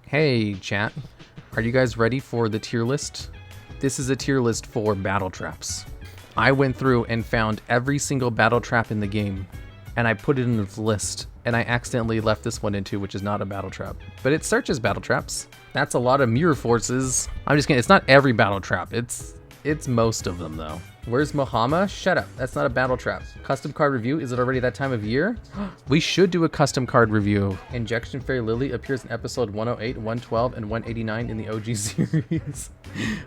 Hey chat, are you guys ready for the tier list? This is a tier list for battle traps. I went through and found every single battle trap in the game and I put it in the list, and I accidentally left this one into, which is not a battle trap, but it searches battle traps. That's a lot of mirror forces. I'm just kidding, it's not every battle trap, it's most of them though. Where's Mohama? Shut up, that's not a battle trap. Custom card review, is it already that time of year? We should do a custom card review. Injection Fairy Lily appears in episode 108, 112, and 189 in the OG series.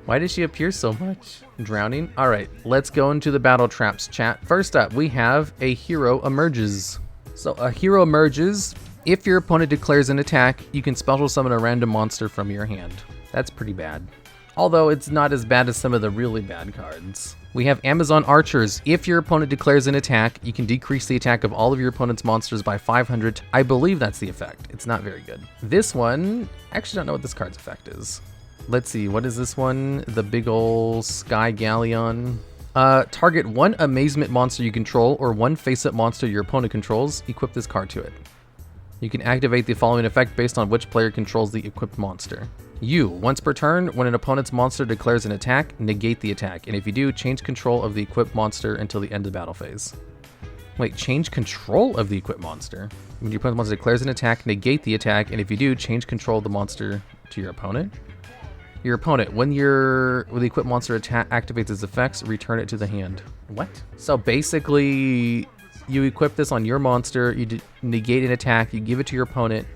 Why does she appear so much? Drowning? All right, let's go into the battle traps, chat. First up, we have a hero emerges. So a hero emerges. If your opponent declares an attack, you can special summon a random monster from your hand. That's pretty bad. Although it's not as bad as some of the really bad cards. We have Amazon Archers. If your opponent declares an attack, you can decrease the attack of all of your opponent's monsters by 500. I believe that's the effect. It's not very good. This one, I actually don't know what this card's effect is. Let's see, what is this one? The big ol' Sky Galleon. Target one amazement monster you control or one face-up monster your opponent controls. Equip this card to it. You can activate the following effect based on which player controls the equipped monster. Once per turn, when an opponent's monster declares an attack, negate the attack. And if you do, change control of the equipped monster until the end of the battle phase. Wait, change control of the equipped monster? When your opponent's monster declares an attack, negate the attack. And if you do, change control of the monster to your opponent. Your opponent, when the equipped monster activates its effects, return it to the hand. What? So basically, you equip this on your monster, you negate an attack, you give it to your opponent.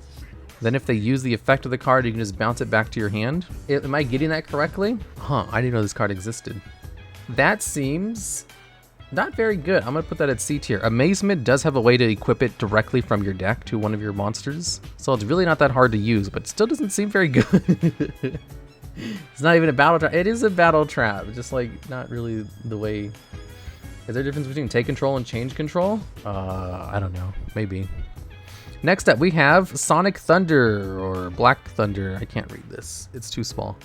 Then if they use the effect of the card, you can just bounce it back to your hand. Am I getting that correctly? Huh, I didn't know this card existed. That seems not very good. I'm gonna put that at C tier. Amazement does have a way to equip it directly from your deck to one of your monsters. So it's really not that hard to use, but it still doesn't seem very good. It's not even a battle trap. It is a battle trap, just like not really the way. Is there a difference between take control and change control? I don't know, maybe. Next up, we have Sonic Thunder, or Black Thunder. I can't read this, it's too small.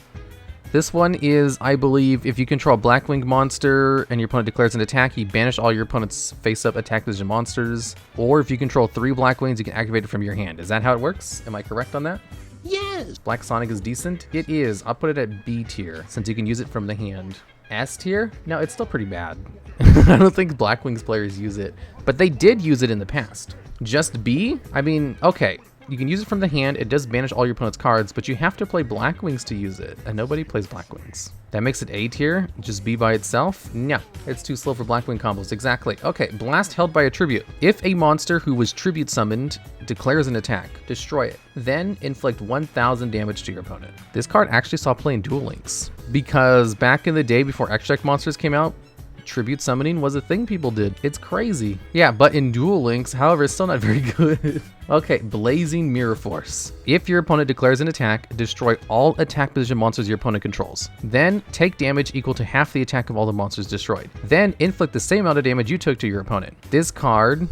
This one is, I believe, if you control a Blackwing monster and your opponent declares an attack, you banish all your opponent's face-up attack position monsters. Or if you control 3 Blackwings, you can activate it from your hand. Is that how it works? Am I correct on that? Yes! Black Sonic is decent? It is. I'll put it at B tier, since you can use it from the hand. S tier? No, it's still pretty bad. I don't think Blackwings players use it, but they did use it in the past. Just B? I mean, okay, you can use it from the hand, it does banish all your opponent's cards, but you have to play Blackwings to use it, and nobody plays Blackwings. That makes it A tier? Just B by itself? No, it's too slow for Blackwing combos, exactly. Okay, Blast held by a tribute. If a monster who was tribute summoned declares an attack, destroy it. Then inflict 1000 damage to your opponent. This card actually saw play in Duel Links, because back in the day before extract monsters came out, tribute summoning was a thing people did. It's crazy. Yeah, but in Duel Links, however, it's still not very good. Okay, Blazing Mirror Force. If your opponent declares an attack, destroy all attack position monsters your opponent controls. Then take damage equal to half the attack of all the monsters destroyed. Then inflict the same amount of damage you took to your opponent. This card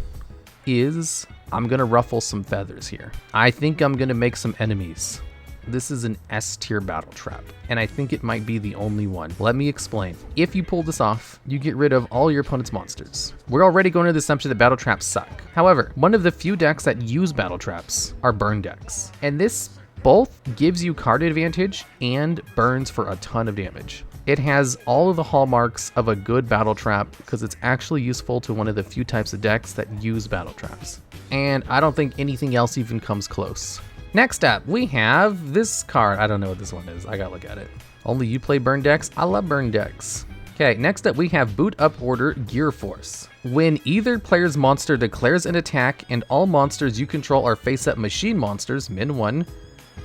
is... I'm gonna ruffle some feathers here. I think I'm gonna make some enemies. This is an S tier battle trap, and I think it might be the only one. Let me explain. If you pull this off, you get rid of all your opponent's monsters. We're already going to the assumption that battle traps suck. However, one of the few decks that use battle traps are burn decks, and this both gives you card advantage and burns for a ton of damage. It has all of the hallmarks of a good battle trap because it's actually useful to one of the few types of decks that use battle traps. And I don't think anything else even comes close. Next up, we have this card. I don't know what this one is. I gotta look at it. Only you play burn decks? I love burn decks. Okay, next up we have Boot Up Order Gear Force. When either player's monster declares an attack and all monsters you control are face-up machine monsters, min 1,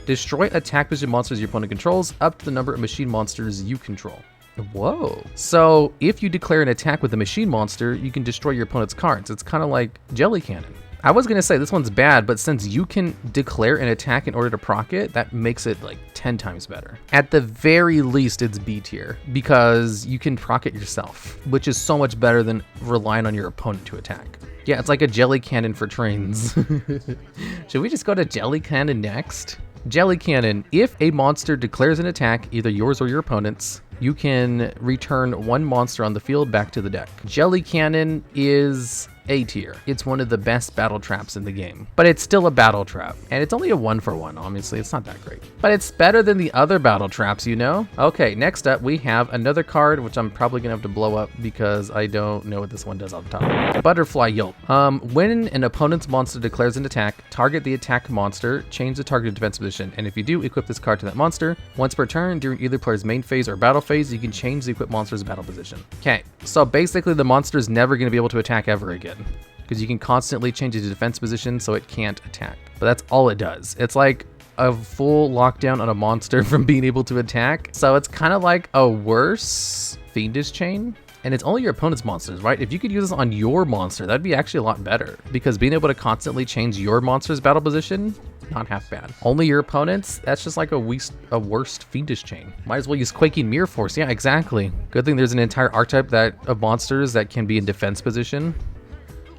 destroy attack position monsters your opponent controls up to the number of machine monsters you control. Whoa. So if you declare an attack with a machine monster, you can destroy your opponent's cards. It's kind of like Jelly Cannon. I was gonna say this one's bad, but since you can declare an attack in order to proc it, that makes it like 10 times better. At the very least, it's B tier because you can proc it yourself, which is so much better than relying on your opponent to attack. Yeah, it's like a jelly cannon for trains. Should we just go to jelly cannon next? Jelly Cannon. If a monster declares an attack, either yours or your opponent's, you can return one monster on the field back to the deck. Jelly Cannon is A tier. It's one of the best battle traps in the game, but it's still a battle trap, and it's only a 1-for-1. Obviously, it's not that great, but it's better than the other battle traps, you know? Okay, next up we have another card, which I'm probably gonna have to blow up because I don't know what this one does off the top. Butterfly Yolk. When an opponent's monster declares an attack, target the attack monster, change the targeted defense position, and if you do, equip this card to that monster. Once per turn, during either player's main phase or battle phase, you can change the equipped monster's battle position. Okay, so basically the monster is never gonna be able to attack ever again, because you can constantly change its defense position so it can't attack. But that's all it does. It's like a full lockdown on a monster from being able to attack. So it's kind of like a worse Fiendish Chain. And it's only your opponent's monsters, right? If you could use this on your monster, that'd be actually a lot better, because being able to constantly change your monster's battle position, not half bad. Only your opponents, that's just like a worst Fiendish Chain. Might as well use Quaking Mirror Force. Yeah, exactly. Good thing there's an entire archetype of monsters that can be in defense position.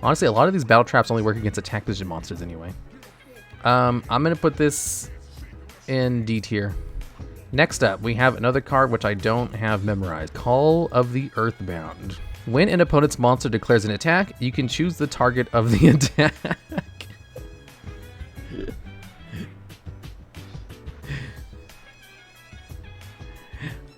Honestly, a lot of these battle traps only work against attack position monsters anyway. I'm gonna put this in D tier. Next up, we have another card which I don't have memorized. Call of the Earthbound. When an opponent's monster declares an attack, you can choose the target of the attack.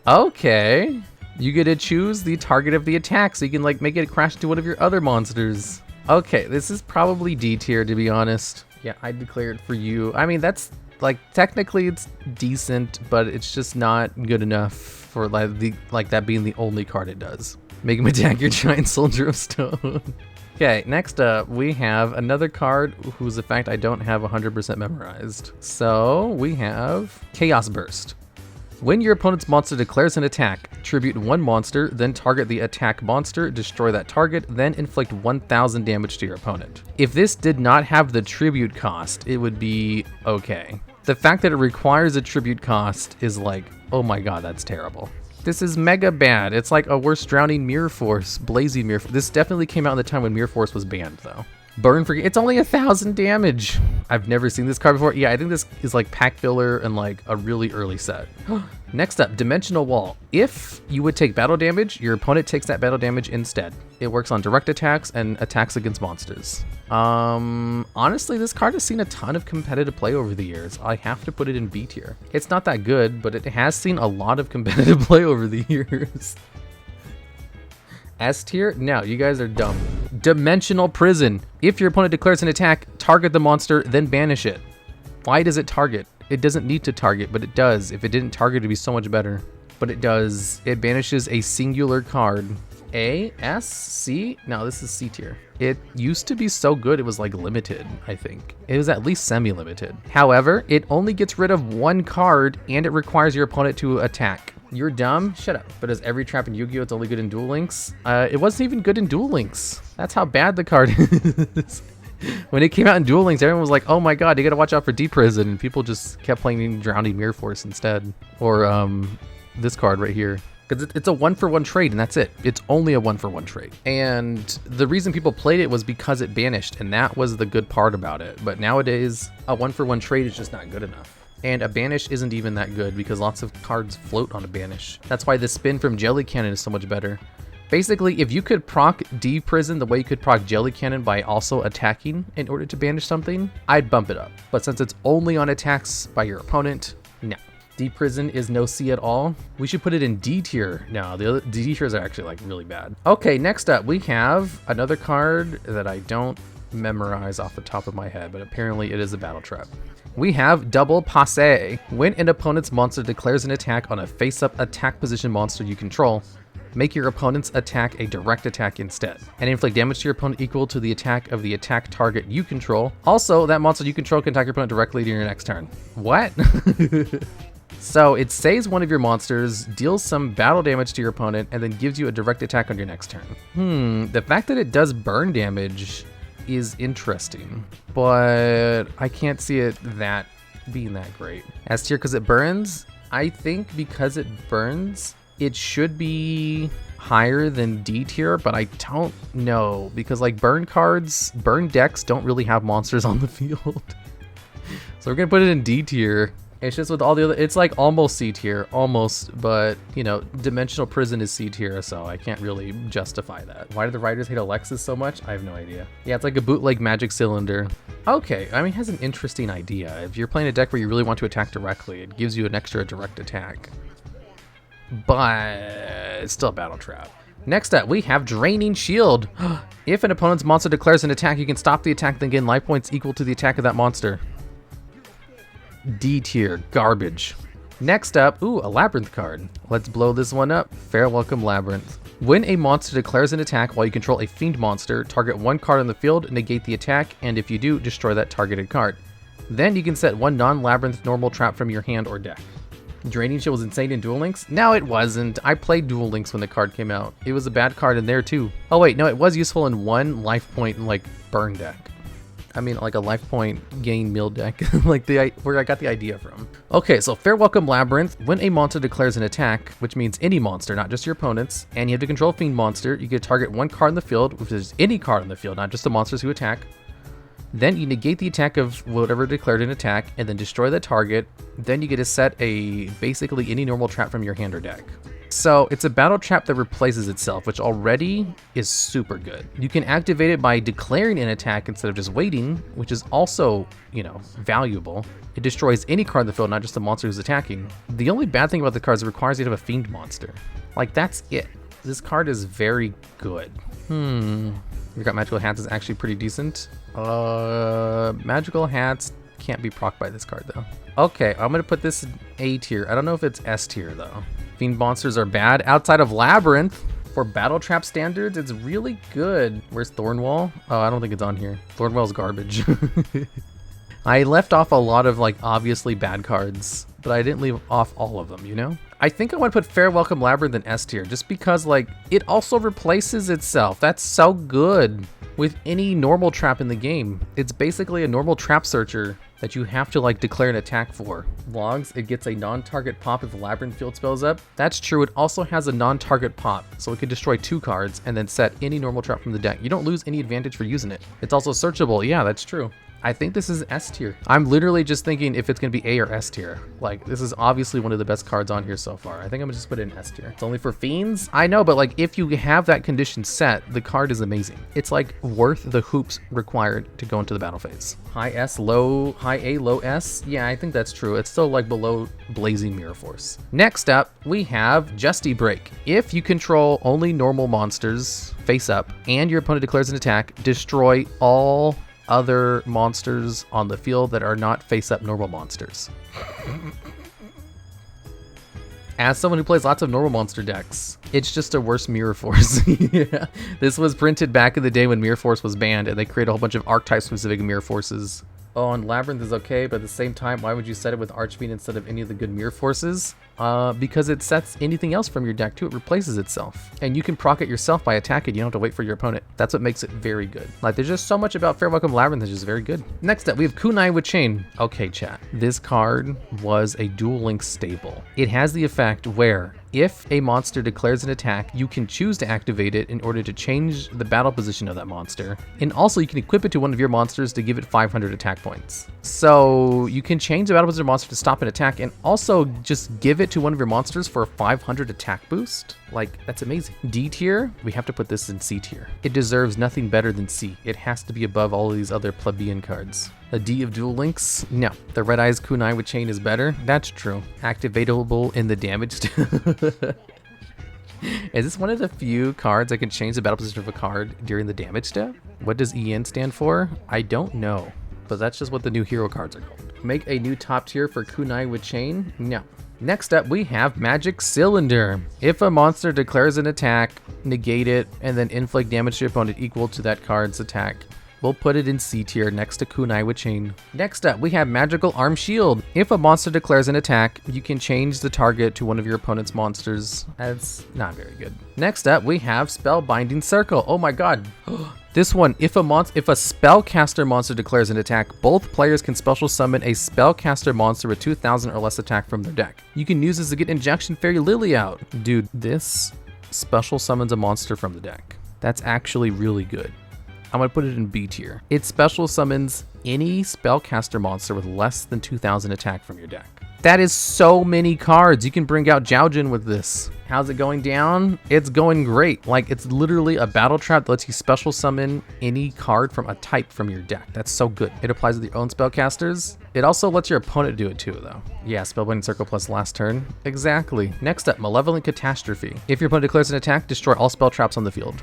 Okay. You get to choose the target of the attack, so you can like make it crash into one of your other monsters. Okay, this is probably D tier, to be honest. Yeah, I declared for you. I mean, that's like technically it's decent, but it's just not good enough for like that being the only card it does. Make him attack your giant soldier of stone. Okay, next up we have another card whose effect I don't have 100% memorized. So we have Chaos Burst. When your opponent's monster declares an attack, tribute one monster, then target the attack monster, destroy that target, then inflict 1000 damage to your opponent. If this did not have the tribute cost, it would be okay. The fact that it requires a tribute cost is like, oh my god, that's terrible. This is mega bad. It's like a worse Drowning Mirror Force, Blazing Mirror Force. This definitely came out in the time when Mirror Force was banned though. Burn for it's only 1000 damage. I've never seen this card before. Yeah, I think this is like pack filler and like a really early set. Next up, Dimensional Wall. If you would take battle damage, your opponent takes that battle damage instead. It works on direct attacks and attacks against monsters. Honestly, this card has seen a ton of competitive play over the years. I have to put it in B tier. It's not that good, but it has seen a lot of competitive play over the years. S tier? No, you guys are dumb. Dimensional Prison. If your opponent declares an attack, target the monster, then banish it. Why does it target? It doesn't need to target, but it does. If it didn't target, it'd be so much better. But it does. It banishes a singular card. A, S, C? No, this is C tier. It used to be so good, it was like limited, I think. It was at least semi-limited. However, it only gets rid of one card, and it requires your opponent to attack. You're dumb? Shut up. But as every trap in Yu-Gi-Oh! It's only good in Duel Links? It wasn't even good in Duel Links. That's how bad the card is. When it came out in Duel Links, everyone was like, oh my god, you gotta watch out for Deep Prison, and people just kept playing Drowning Mirror Force instead. Or this card right here. Because it's a 1-for-1 trade, and that's it. It's only a 1-for-1 trade. And the reason people played it was because it banished, and that was the good part about it. But nowadays, a 1-for-1 trade is just not good enough. And a banish isn't even that good because lots of cards float on a banish. That's why the spin from Jelly Cannon is so much better. Basically, if you could proc D Prison the way you could proc Jelly Cannon by also attacking in order to banish something, I'd bump it up. But since it's only on attacks by your opponent, no. D Prison is no C at all. We should put it in D tier. No, the other D tiers are actually like really bad. Okay, next up we have another card that I don't memorize off the top of my head, but apparently it is a battle trap. We have Double Passe. When an opponent's monster declares an attack on a face-up attack position monster you control, make your opponent's attack a direct attack instead, and inflict damage to your opponent equal to the attack of the attack target you control. Also, that monster you control can attack your opponent directly during your next turn. What? So it saves one of your monsters, deals some battle damage to your opponent, and then gives you a direct attack on your next turn. The fact that it does burn damage is interesting, but I can't see it being that great. S tier because it burns. I think because it burns, it should be higher than D tier, but I don't know because like burn decks don't really have monsters on the field. So we're gonna put it in D tier It's just with all the other, it's like almost C tier, almost, but you know, Dimensional Prison is C tier, so I can't really justify that. Why do the writers hate Alexis so much? I have no idea. Yeah, it's like a bootleg Magic Cylinder. Okay, I mean, it has an interesting idea. If you're playing a deck where you really want to attack directly, it gives you an extra direct attack. But it's still a battle trap. Next up, we have Draining Shield. If an opponent's monster declares an attack, you can stop the attack, then gain life points equal to the attack of that monster. D tier, garbage. Next up, ooh, a Labyrinth card. Let's blow this one up. Fair Welcome Labyrinth. When a monster declares an attack while you control a fiend monster, target one card on the field, negate the attack, and if you do, destroy that targeted card. Then you can set one non-Labyrinth normal trap from your hand or deck. Draining Shield was insane in Duel Links? No, it wasn't. I played Duel Links when the card came out. It was a bad card in there too. Oh wait, no, it was useful in one life point like burn deck. I mean, like a life point gain mill deck, like where I got the idea from. Okay, so Fair Welcome Labyrinth. When a monster declares an attack, which means any monster, not just your opponents, and you have to control a fiend monster, you can target one card in the field, which is any card in the field, not just the monsters who attack. Then you negate the attack of whatever declared an attack, and then destroy the target. Then you get to set a basically any normal trap from your hand or deck. So it's a battle trap that replaces itself, which already is super good. You can activate it by declaring an attack instead of just waiting, which is also, you know, valuable. It destroys any card in the field, not just the monster who's attacking. The only bad thing about the card is it requires you to have a fiend monster. Like, that's it. This card is very good. We got Magical Hats is actually pretty decent. Magical Hats can't be procced by this card though. Okay, I'm gonna put this in A tier. I don't know if it's S tier though. Fiend monsters are bad. Outside of Labyrinth, for battle trap standards, it's really good. Where's Thornwall? Oh, I don't think it's on here. Thornwall's garbage. I left off a lot of like obviously bad cards, but I didn't leave off all of them, you know? I think I want to put Fair Welcome Labyrinth in S tier just because like it also replaces itself. That's so good with any normal trap in the game. It's basically a normal trap searcher that you have to like declare an attack for. Logs, it gets a non-target pop if the Labyrinth field spells up. That's true, it also has a non-target pop, so it can destroy 2 cards and then set any normal trap from the deck. You don't lose any advantage for using it. It's also searchable, yeah, that's true. I think this is S tier. I'm literally just thinking if it's gonna be A or S tier. Like, this is obviously one of the best cards on here so far. I think I'm gonna just put it in S tier. It's only for fiends? I know, but like if you have that condition set, the card is amazing. It's like worth the hoops required to go into the battle phase. High S, high A, low S? Yeah, I think that's true. It's still like below Blazing Mirror Force. Next up, we have Justy Break. If you control only normal monsters face up and your opponent declares an attack, destroy all other monsters on the field that are not face-up normal monsters. As someone who plays lots of normal monster decks, it's just a worse Mirror Force. Yeah. This was printed back in the day when Mirror Force was banned, and they created a whole bunch of archetype-specific Mirror Forces. Oh, and Labyrinth is okay, but at the same time, why would you set it with Archfiend instead of any of the good Mirror Forces? Because it sets anything else from your deck too. It replaces itself. And you can proc it yourself by attacking. You don't have to wait for your opponent. That's what makes it very good. Like, there's just so much about Fair Welcome Labyrinth that's just very good. Next up, we have Kunai with Chain. Okay, chat. This card was a Duel Links staple. It has the effect where if a monster declares an attack, you can choose to activate it in order to change the battle position of that monster. And also you can equip it to one of your monsters to give it 500 attack points. So you can change the battle position of a monster to stop an attack and also just give it to one of your monsters for a 500 attack boost. Like, that's amazing. D tier, we have to put this in C tier. It deserves nothing better than C. It has to be above all of these other plebeian cards. A D of Duel Links? No. The Red Eyes Kunai with Chain is better? That's true. Activatable in the damage. Is this one of the few cards that can change the battle position of a card during the damage step? What does EN stand for? I don't know, but that's just what the new hero cards are called. Make a new top tier for Kunai with Chain? No. Next up, we have Magic Cylinder. If a monster declares an attack, negate it, and then inflict damage to your opponent equal to that card's attack. We'll put it in C tier next to Kunai with Chain. Next up, we have Magical Arm Shield. If a monster declares an attack, you can change the target to one of your opponent's monsters. That's not very good. Next up, we have Spellbinding Circle. Oh my god. This one, if a spellcaster monster declares an attack, both players can special summon a spellcaster monster with 2,000 or less attack from their deck. You can use this to get Injection Fairy Lily out. Dude, this special summons a monster from the deck. That's actually really good. I'm gonna put it in B tier. It special summons any spellcaster monster with less than 2,000 attack from your deck. That is so many cards. You can bring out Jiaojin with this. How's it going down? It's going great. Like, it's literally a battle trap that lets you special summon any card from a type from your deck. That's so good. It applies with your own spellcasters. It also lets your opponent do it too, though. Yeah, Spellbinding Circle plus last turn. Exactly. Next up, Malevolent Catastrophe. If your opponent declares an attack, destroy all spell traps on the field.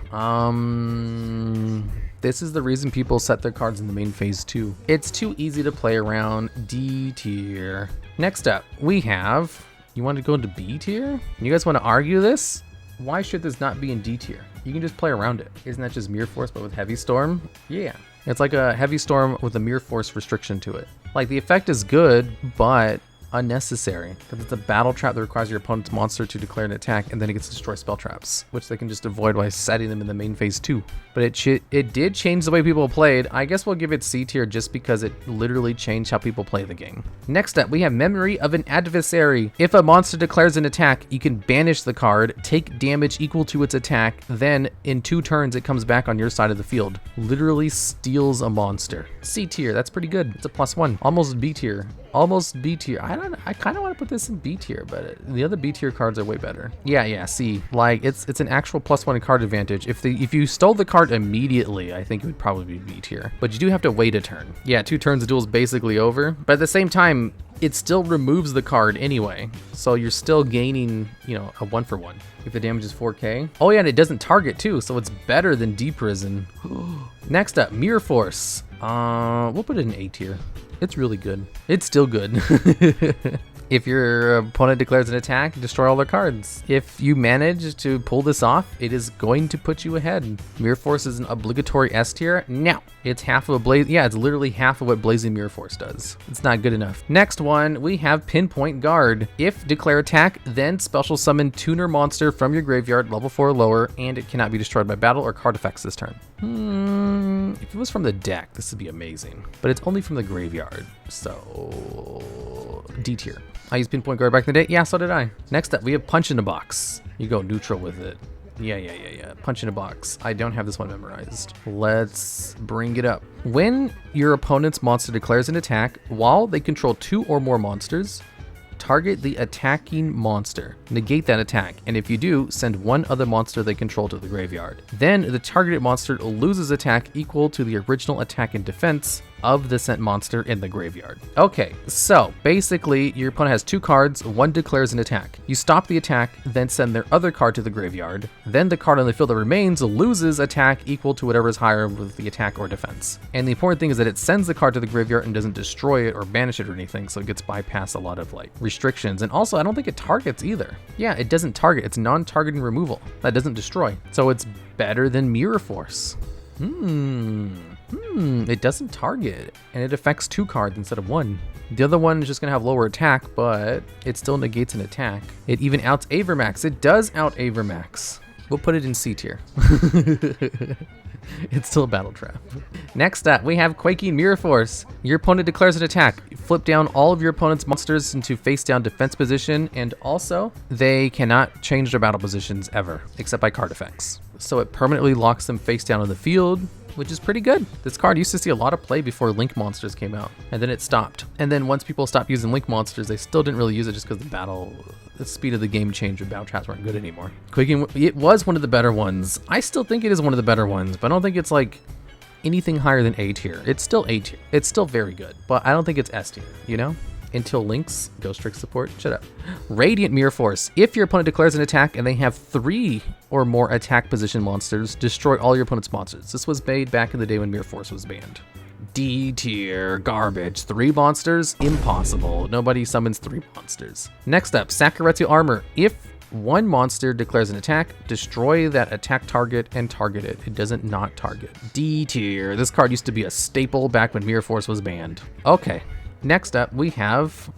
This is the reason people set their cards in the main phase too. It's too easy to play around. D tier. Next up, we have... You want to go into B tier? You guys want to argue this? Why should this not be in D tier? You can just play around it. Isn't that just Mirror Force but with Heavy Storm? Yeah. It's like a Heavy Storm with a Mirror Force restriction to it. Like, the effect is good, but unnecessary, because it's a battle trap that requires your opponent's monster to declare an attack, and then it gets to destroy spell traps, which they can just avoid by setting them in the main phase too. But it did change the way people played. I guess we'll give it C tier just because it literally changed how people play the game. Next up, we have Memory of an Adversary. If a monster declares an attack, you can banish the card, take damage equal to its attack, then in 2 turns it comes back on your side of the field. Literally steals a monster. C tier, that's pretty good. It's a +1. Almost B tier. Almost B tier. I kind of want to put this in B tier, but the other B tier cards are way better. Yeah, C. Like, it's an actual +1 card advantage. If you stole the card immediately, I think it would probably be B tier. But you do have to wait a turn. Yeah, 2 turns, the duel's basically over. But at the same time, it still removes the card anyway. So you're still gaining, you know, a 1-for-1. If the damage is 4K. Oh yeah, and it doesn't target too, so it's better than D Prison. Next up, Mirror Force. We'll put it in A tier. It's really good. It's still good. If your opponent declares an attack, destroy all their cards. If you manage to pull this off, it is going to put you ahead. Mirror Force is an obligatory S tier. No, it's half of a Blaze. Yeah, it's literally half of what Blazing Mirror Force does. It's not good enough. Next one, we have Pinpoint Guard. If declare attack, then special summon tuner monster from your graveyard, level 4 or lower, and it cannot be destroyed by battle or card effects this turn. If it was from the deck, this would be amazing. But it's only from the graveyard, so D tier. I used Pinpoint Guard back in the day. Yeah, so did I. Next up, we have Punch in a Box. You go neutral with it. Yeah. Punch in a Box. I don't have this one memorized. Let's bring it up. When your opponent's monster declares an attack, while they control 2 or more monsters, target the attacking monster. Negate that attack, and if you do, send 1 other monster they control to the graveyard. Then the targeted monster loses attack equal to the original attack and defense of the sent monster in the graveyard. Okay, so basically your opponent has 2 cards, 1 declares an attack. You stop the attack, then send their other card to the graveyard. Then the card on the field that remains loses attack equal to whatever is higher with the attack or defense. And the important thing is that it sends the card to the graveyard and doesn't destroy it or banish it or anything, so it gets bypassed a lot of like restrictions. And also, I don't think it targets either. Yeah, it doesn't target. It's non-targeting removal. That doesn't destroy. So it's better than Mirror Force. It doesn't target, and it affects 2 cards instead of 1. The other one is just gonna have lower attack, but it still negates an attack. It even outs Avermax. It does out Avermax. We'll put it in C tier. It's still a battle trap. Next up, we have Quaking Mirror Force. Your opponent declares an attack. Flip down all of your opponent's monsters into face down defense position, and also they cannot change their battle positions ever, except by card effects. So it permanently locks them face down on the field, which is pretty good. This card used to see a lot of play before Link Monsters came out, and then it stopped. And then once people stopped using Link Monsters, they still didn't really use it just because the speed of the game changed and battle traps weren't good anymore. Quaking, it was one of the better ones. I still think it is one of the better ones, but I don't think it's like anything higher than A tier. It's still A tier. It's still very good, but I don't think it's S tier, you know? Until Link's Ghost Trick support. Shut up. Radiant Mirror Force. If your opponent declares an attack and they have 3 or more attack position monsters, destroy all your opponent's monsters. This was made back in the day when Mirror Force was banned. D tier. Garbage. 3 monsters? Impossible. Nobody summons 3 monsters. Next up, Sakuretsu Armor. If 1 monster declares an attack, destroy that attack target and target it. It doesn't not target. D tier. This card used to be a staple back when Mirror Force was banned. Okay. Next up, we have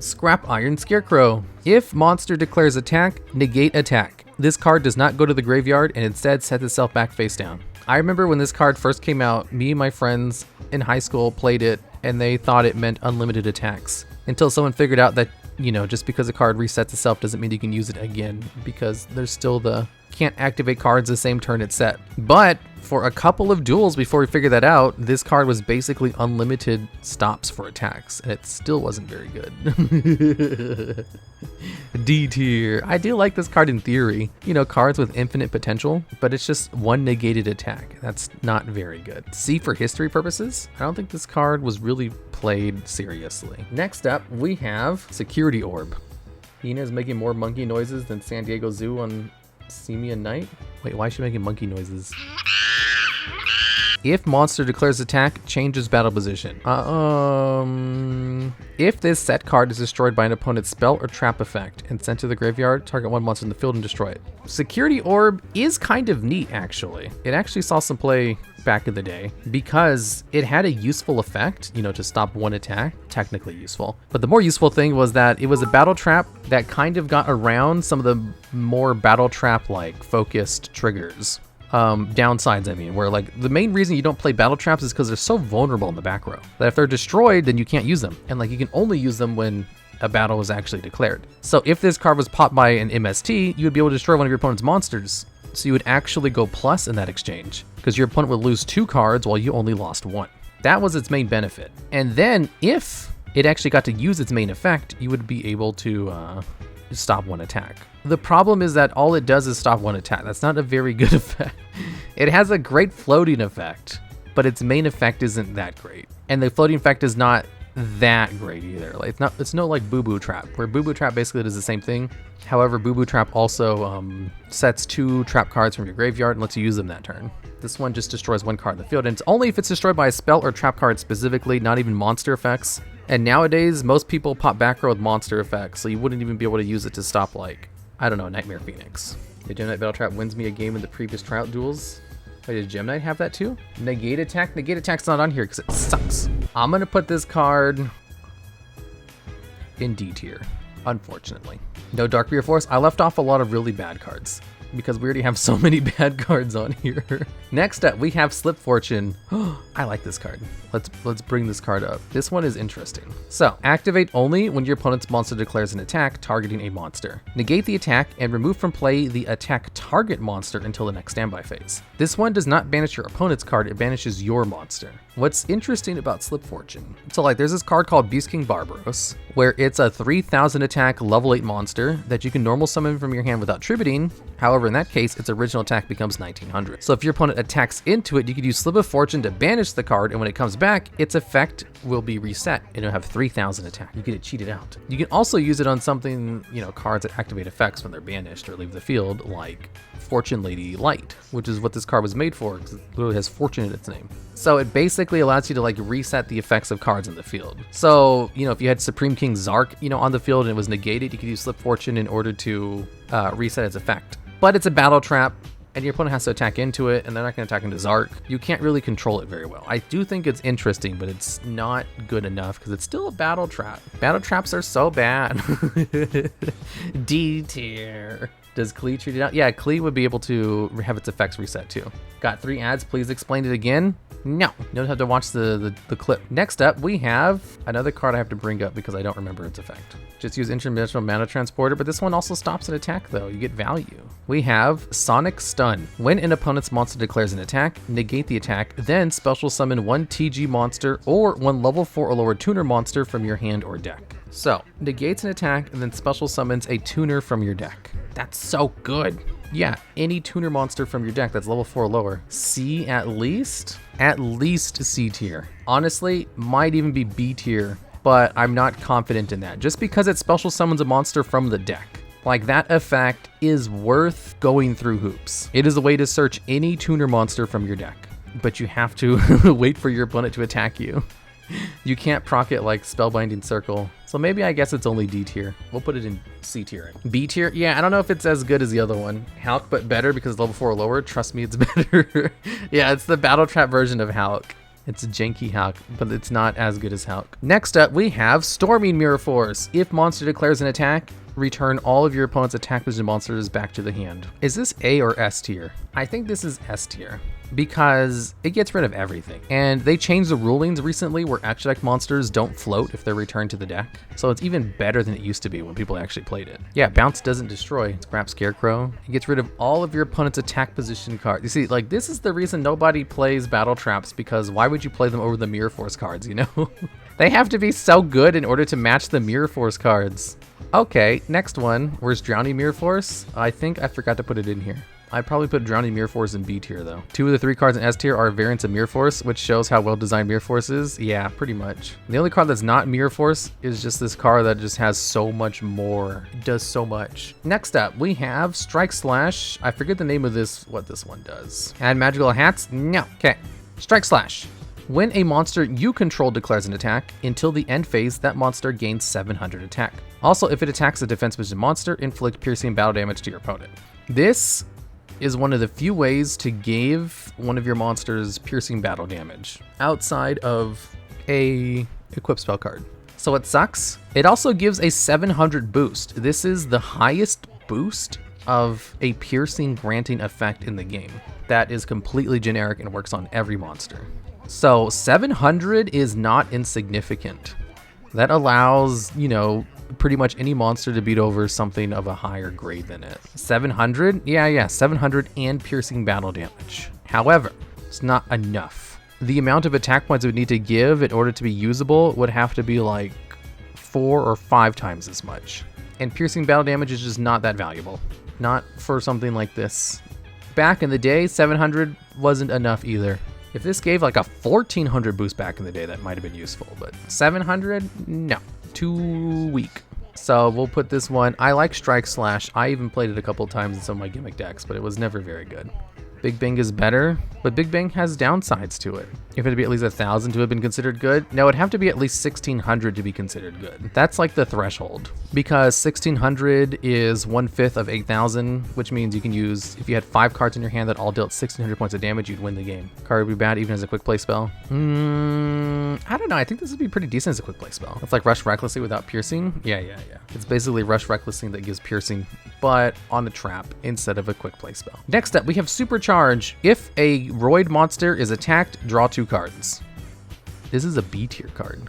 Scrap Iron Scarecrow. If monster declares attack, negate attack. This card does not go to the graveyard and instead sets itself back face down. I remember when this card first came out, me and my friends in high school played it and they thought it meant unlimited attacks. Until someone figured out that, you know, just because a card resets itself doesn't mean you can use it again, because there's still the can't activate cards the same turn it's set. But For a couple of duels before we figured that out, this card was basically unlimited stops for attacks, and it still wasn't very good. D tier. I do like this card in theory. You know, cards with infinite potential, but it's just one negated attack. That's not very good. C for history purposes. I don't think this card was really played seriously. Next up, we have Security Orb. Hina's making more monkey noises than San Diego Zoo on Semian Night. Wait, why is she making monkey noises? If monster declares attack, changes battle position. If this set card is destroyed by an opponent's spell or trap effect and sent to the graveyard, target one monster in the field and destroy it. Security Orb is kind of neat, actually. It actually saw some play back in the day because it had a useful effect, you know, to stop one attack, technically useful. But the more useful thing was that it was a battle trap that kind of got around some of the more battle trap like focused triggers. Downsides, I mean, where like the main reason you don't play battle traps is because they're so vulnerable in the back row that if they're destroyed, then you can't use them. And like you can only use them when a battle is actually declared. So if this card was popped by an MST, you would be able to destroy one of your opponent's monsters. So you would actually go plus in that exchange because your opponent would lose 2 cards while you only lost 1. That was its main benefit. And then if it actually got to use its main effect, you would be able to stop 1 attack. The problem is that all it does is stop 1 attack. That's not a very good effect. It has a great floating effect, but its main effect isn't that great. And the floating effect is not that great either. Like it's no like Boo Boo Trap, where Boo Boo Trap basically does the same thing. However, Boo Boo Trap also sets 2 trap cards from your graveyard and lets you use them that turn. This one just destroys 1 card in the field, and it's only if it's destroyed by a spell or trap card specifically, not even monster effects. And nowadays, most people pop back row with monster effects, so you wouldn't even be able to use it to stop, like, I don't know, Nightmare Phoenix. The Gem Knight Battle Trap wins me a game in the previous tryout duels. Wait, did Gem Knight have that too? Negate attack? Negate attack's not on here because it sucks. I'm gonna put this card in D tier, unfortunately. No Dark Beer Force. I left off a lot of really bad cards because we already have so many bad cards on here. Next up, we have Slip Fortune. I like this card. Let's bring this card up. This one is interesting. So, activate only when your opponent's monster declares an attack targeting a monster. Negate the attack and remove from play the attack target monster until the next standby phase. This one does not banish your opponent's card, it banishes your monster. What's interesting about Slip Fortune? So like there's this card called Beast King Barbaros, where it's a 3000 attack level 8 monster that you can normal summon from your hand without tributing. However, in that case, its original attack becomes 1900. So if your opponent attacks into it, you could use Slip of Fortune to banish the card, and when it comes back, its effect will be reset and it'll have 3000 attack. You get it cheated out. You can also use it on something, you know, cards that activate effects when they're banished or leave the field, like Fortune Lady Light, which is what this card was made for because it literally has fortune in its name. So it basically allows you to like reset the effects of cards in the field. So, you know, if you had Supreme King Zark, you know, on the field and it was negated, you could use Slip Fortune in order to reset its effect. But it's a battle trap, and your opponent has to attack into it, and they're not going to attack into Zark. You can't really control it very well. I do think it's interesting, but it's not good enough because it's still a battle trap. Battle traps are so bad. D tier. Does Klee treat it out? Yeah, Klee would be able to have its effects reset too. Got 3 ads, please explain it again. No, you don't have to watch the clip. Next up, we have another card I have to bring up because I don't remember its effect. Just use Interdimensional Mana Transporter, but this one also stops an attack though. You get value. We have Sonic Stun. When an opponent's monster declares an attack, negate the attack, then special summon 1 TG monster or 1 level 4 or lower tuner monster from your hand or deck. So, negates an attack and then special summons a tuner from your deck. That's so good. Yeah, any tuner monster from your deck that's level 4 or lower. C at least? At least C tier. Honestly, might even be B tier, but I'm not confident in that. Just because it special summons a monster from the deck. Like, that effect is worth going through hoops. It is a way to search any tuner monster from your deck, but you have to wait for your opponent to attack you. You can't proc it like Spellbinding Circle. So maybe I guess it's only D tier. We'll put it in C tier. B tier? Yeah, I don't know if it's as good as the other one. Hulk, but better because level 4 or lower. Trust me, it's better. Yeah, it's the battle trap version of Hulk. It's a janky Hulk, but it's not as good as Hulk. Next up, we have Storming Mirror Force. If monster declares an attack, return all of your opponent's attack position monsters back to the hand. Is this A or S tier? I think this is S tier. because it gets rid of everything. And they changed the rulings recently where extra deck monsters don't float if they're returned to the deck. So it's even better than it used to be when people actually played it. Yeah, bounce doesn't destroy. Scrap Scarecrow. It gets rid of all of your opponent's attack position cards. You see, like, this is the reason nobody plays Battle Traps, because why would you play them over the Mirror Force cards, you know? They have to be so good in order to match the Mirror Force cards. Okay, next one. Where's Drowning Mirror Force? I think I forgot to put it in here. I probably put Drowning Mirror Force in B tier though. 2 of the 3 cards in S tier are variants of Mirror Force, which shows how well designed Mirror Force is. Yeah, pretty much. The only card that's not Mirror Force is just this card that just has so much more. It does so much. Next up, we have Strike Slash. I forget the name of this, what this one does. Add magical hats? No. Okay. Strike Slash. When a monster you control declares an attack, until the end phase, that monster gains 700 attack. Also, if it attacks a defense position monster, inflict piercing battle damage to your opponent. This is one of the few ways to give one of your monsters piercing battle damage outside of a equip spell card. So it sucks. It also gives a 700 boost. This is the highest boost of a piercing granting effect in the game. That is completely generic and works on every monster. So 700 is not insignificant. That allows, you know, pretty much any monster to beat over something of a higher grade than it. 700? Yeah, 700 and piercing battle damage. However, it's not enough. The amount of attack points it would need to give in order to be usable would have to be like 4 or 5 times as much. And piercing battle damage is just not that valuable. Not for something like this. Back in the day, 700 wasn't enough either. If this gave like a 1400 boost back in the day, that might have been useful, but 700? No. Too weak. So we'll put this one. I like Strike Slash. I even played it a couple times in some of my gimmick decks, but it was never very good. Big Bang is better, but Big Bang has downsides to it. If it'd be at least 1,000 to have been considered good, no, it'd have to be at least 1,600 to be considered good. That's like the threshold, because 1,600 is 1/5 of 8,000, which means you can use, if you had 5 cards in your hand that all dealt 1,600 points of damage, you'd win the game. Card would be bad even as a quick play spell. I don't know. I think this would be pretty decent as a quick play spell. It's like Rush Recklessly without piercing. Yeah. It's basically Rush Recklessly that gives piercing, but on a trap instead of a quick play spell. Next up, we have Supercharge. If a Roid monster is attacked, draw 2 cards. This is a B tier card.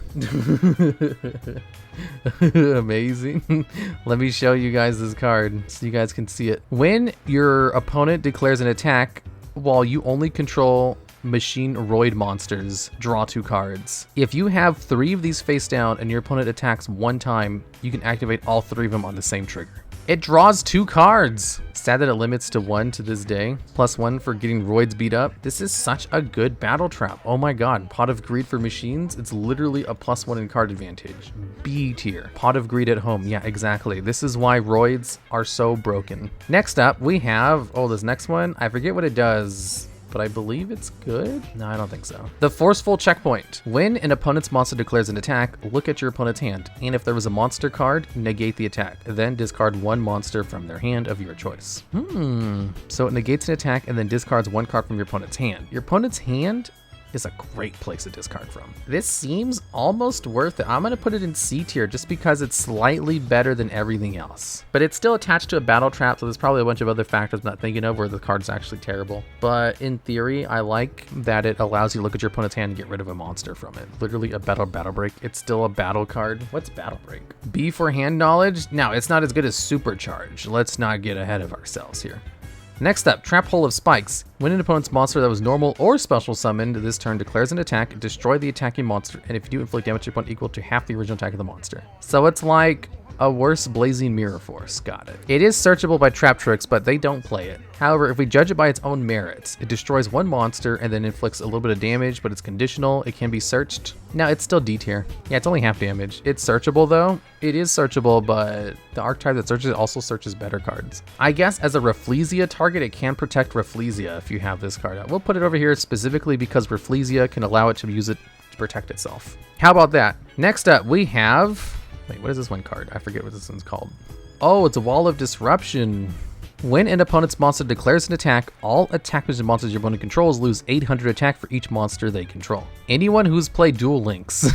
Amazing. Let me show you guys this card so you guys can see it. When your opponent declares an attack while you only control machine Roid monsters, draw 2 cards. If you have 3 of these face down and your opponent attacks 1 time, you can activate all 3 of them on the same trigger. It draws 2 cards. Sad that it limits to 1 to this day. +1 for getting Roids beat up. This is such a good battle trap. Oh my god. Pot of Greed for machines. It's literally a +1 in card advantage. B tier. Pot of Greed at home. Yeah, exactly. This is why Roids are so broken. Next up, we have, this next one. I forget what it does, but I believe it's good? No, I don't think so. The Forceful Checkpoint. When an opponent's monster declares an attack, look at your opponent's hand, and if there was a monster card, negate the attack. Then discard 1 monster from their hand of your choice. So it negates an attack and then discards 1 card from your opponent's hand. Your opponent's hand is a great place to discard from. This seems almost worth it. I'm gonna put it in C tier just because it's slightly better than everything else. But it's still attached to a battle trap, so there's probably a bunch of other factors I'm not thinking of where the card's actually terrible. But in theory, I like that it allows you to look at your opponent's hand and get rid of a monster from it. Literally a battle break. It's still a battle card. What's battle break? B for hand knowledge? No, it's not as good as Supercharge. Let's not get ahead of ourselves here. Next up, Trap Hole of Spikes. When an opponent's monster that was normal or special summoned this turn declares an attack, destroy the attacking monster, and if you do, inflict damage to your opponent equal to half the original attack of the monster. So it's like a worse Blazing Mirror Force. Got it. It is searchable by trap tricks, but they don't play it. However, if we judge it by its own merits, it destroys 1 monster and then inflicts a little bit of damage, but it's conditional. It can be searched. Now it's still D tier. Yeah, it's only half damage. It's searchable though. It is searchable, but the archetype that searches it also searches better cards. I guess as a Rafflesia target, it can protect Rafflesia if you have this card out. We'll put it over here specifically because Rafflesia can allow it to use it to protect itself. How about that? Next up, we have... Wait, what is this one card? I forget what this one's called. Oh, it's a Wall of Disruption. When an opponent's monster declares an attack, all attack position monsters your opponent controls lose 800 attack for each monster they control. Anyone who's played Duel Links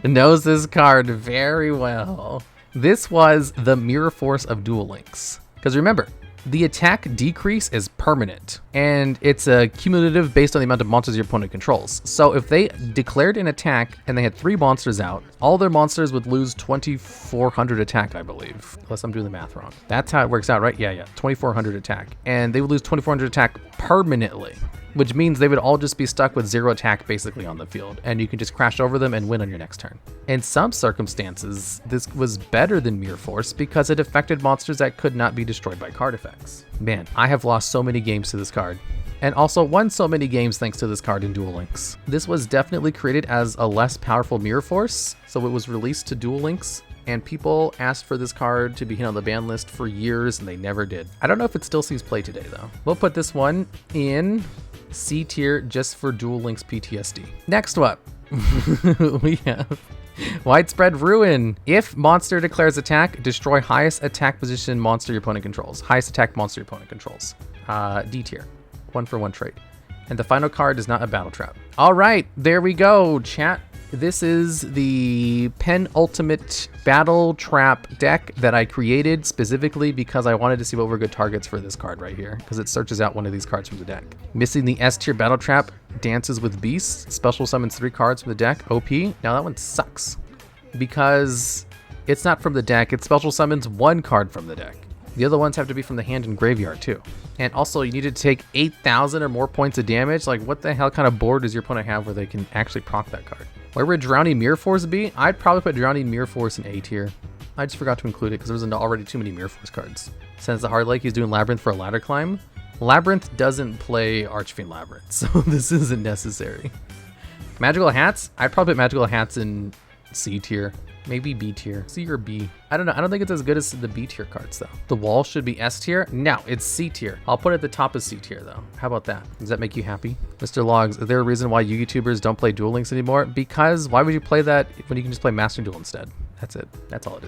knows this card very well. This was the Mirror Force of Duel Links. Because remember, The attack decrease is permanent, and it's cumulative based on the amount of monsters your opponent controls. So if they declared an attack and they had 3 monsters out, all their monsters would lose 2,400 attack, I believe. Unless I'm doing the math wrong. That's how it works out, right? Yeah, 2,400 attack. And they would lose 2,400 attack permanently, which means they would all just be stuck with 0 attack basically on the field, and you can just crash over them and win on your next turn. In some circumstances, this was better than Mere Force because it affected monsters that could not be destroyed by card effects. Man, I have lost so many games to this card, and also won so many games thanks to this card in Duel Links. This was definitely created as a less powerful Mere Force, so it was released to Duel Links, and people asked for this card to be hit on the ban list for years, and they never did. I don't know if it still sees play today, though. We'll put this one in C tier just for Duel Links PTSD. Next up, we have Widespread Ruin. If monster declares attack, destroy highest attack position monster your opponent controls. Highest attack monster your opponent controls. D tier. 1-for-1 trade. And the final card is not a battle trap. All right, there we go, chat. This is the penultimate battle trap deck that I created specifically because I wanted to see what were good targets for this card right here, because it searches out one of these cards from the deck. Missing the S tier battle trap, Dances with Beasts, special summons 3 cards from the deck, OP. Now that one sucks because it's not from the deck, it special summons 1 card from the deck. The other ones have to be from the hand and graveyard too. And also you need to take 8,000 or more points of damage. Like what the hell kind of board does your opponent have where they can actually proc that card? Where would Drowning Mere Force be? I'd probably put Drowning Mere Force in A tier. I just forgot to include it because there was already too many Mere Force cards. Since the Hard Lake, he's doing Labyrinth for a ladder climb. Labyrinth doesn't play Archfiend Labyrinth, so this isn't necessary. Magical Hats? I'd probably put Magical Hats in C tier. Maybe B tier. C or B. I don't know. I don't think it's as good as the B tier cards though. The wall should be S tier. No, it's C tier. I'll put it at the top of C tier though. How about that? Does that make you happy? Mr. Logs, is there a reason why you YouTubers don't play Duel Links anymore? Because why would you play that when you can just play Master Duel instead? That's it. That's all it is.